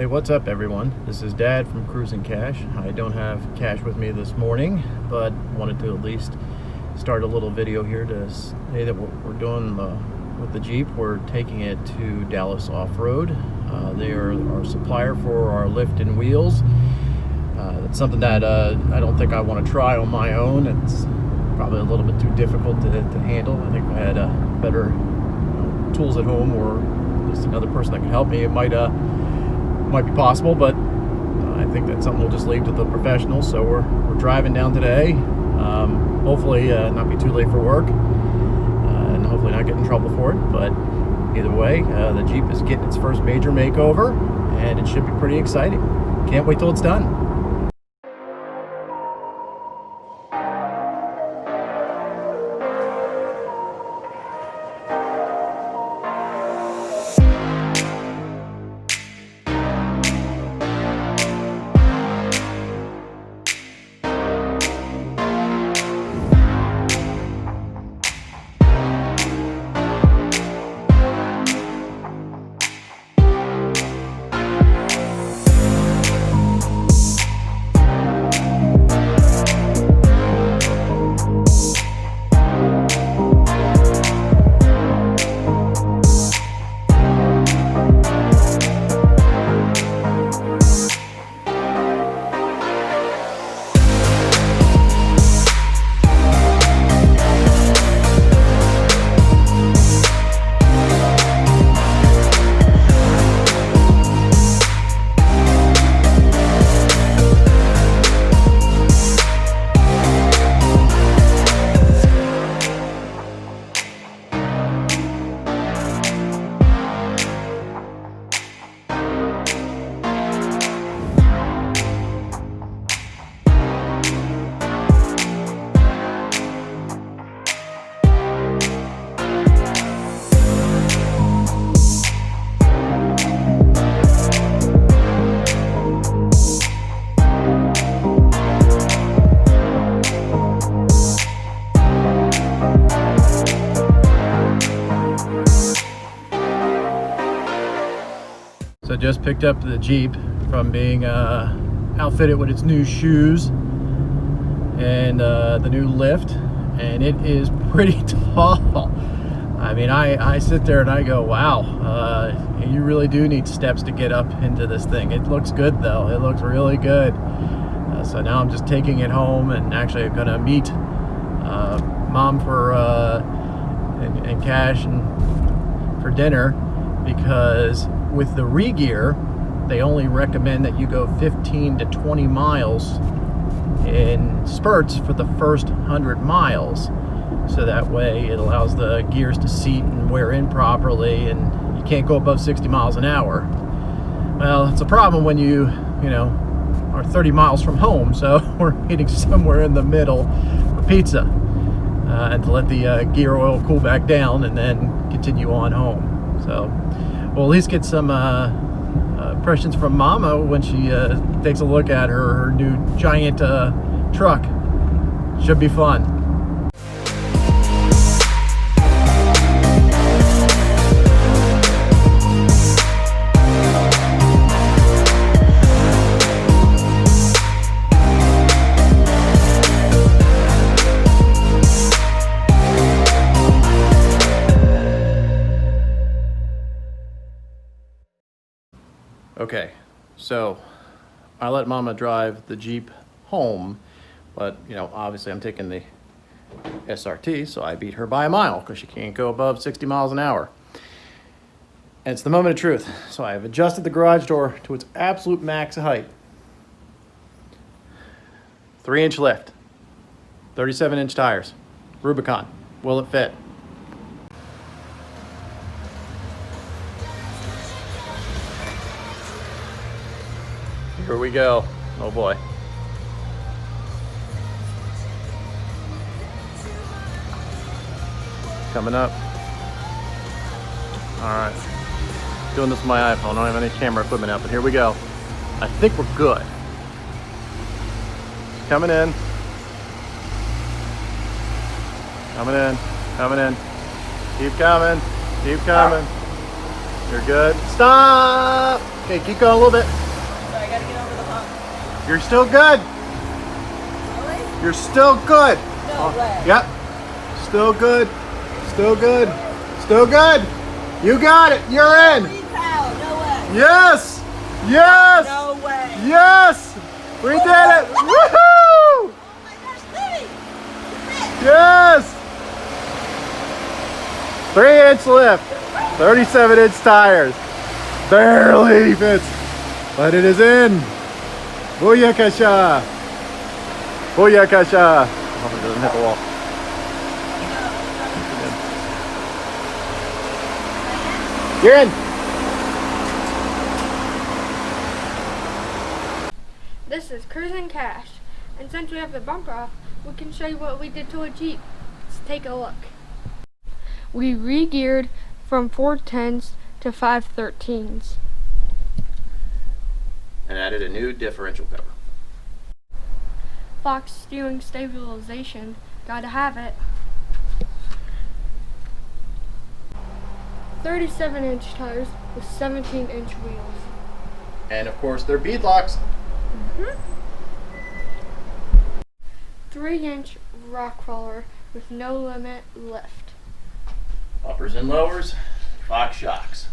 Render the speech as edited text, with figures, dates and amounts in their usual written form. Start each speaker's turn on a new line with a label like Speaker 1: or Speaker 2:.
Speaker 1: Hey, what's up everyone? This is Dad from Cruisin Cash. I don't have cash with me this morning, but wanted to at least start a little video here to say that what we're doing with the Jeep, we're taking it to Dallas Offroad. They are our supplier for our lift and wheels. It's something that I don't think I want to try on my own. It's probably a little bit too difficult to handle. I think if I had better tools at home, or at least another person that can help me, it might be possible, but I think that's something we'll just leave to the professionals. So we're driving down today. Hopefully not be too late for work, and hopefully not get in trouble for it. But either way, the Jeep is getting its first major makeover, and it should be pretty exciting. Can't wait till it's done. So just picked up the Jeep from being outfitted with its new shoes and the new lift, and it is pretty tall. I mean, I sit there and I go, wow, you really do need steps to get up into this thing. It looks good though, it looks really good. So now I'm just taking it home, and actually I'm gonna meet Mom for and Cash and for dinner, because with the re-gear, they only recommend that you go 15 to 20 miles in spurts for the first 100 miles. So that way it allows the gears to seat and wear in properly, and you can't go above 60 miles an hour. Well, it's a problem when you are 30 miles from home, so we're hitting somewhere in the middle for pizza, and to let the gear oil cool back down and then continue on home. So we'll at least get some impressions from Mama when she takes a look at her new giant truck. Should be fun. Okay, so I let Mama drive the Jeep home, but obviously I'm taking the SRT, so I beat her by a mile because she can't go above 60 miles an hour. And it's the moment of truth. So I have adjusted the garage door to its absolute max height. 3-inch lift, 37-inch tires, Rubicon. Will it fit? Here we go. Oh boy. Coming up. Alright. Doing this with my iPhone. I don't have any camera equipment out, but here we go. I think we're good. Coming in. Coming in. Keep coming. You're good. Stop! Okay, keep going a little bit.
Speaker 2: Sorry, I gotta get over the hump.
Speaker 1: You're still good.
Speaker 2: Really?
Speaker 1: You're still good.
Speaker 2: No way.
Speaker 1: Yep. Still good. Still good. Still good. You got it. You're in.
Speaker 2: Holy cow, no way.
Speaker 1: Yes. Yes.
Speaker 2: No way.
Speaker 1: Yes. We did it. Woohoo!
Speaker 2: Oh my gosh, Libby!
Speaker 1: Yes. 3-inch lift. 37-inch tires. Barely fits. But it is in. Booyakasha. Booyakasha. I hope it doesn't hit the wall. You're in.
Speaker 3: This is Cruisin Cash, and since we have the bumper off, we can show you what we did to a Jeep. Let's take a look. We re-geared from 410s to 513s.
Speaker 1: And added a new differential cover.
Speaker 3: Fox steering stabilization, gotta have it. 37-inch tires with 17-inch wheels.
Speaker 1: And of course, they're beadlocks.
Speaker 3: 3-inch rock crawler with no limit lift.
Speaker 1: Uppers and lowers, Foxshocks.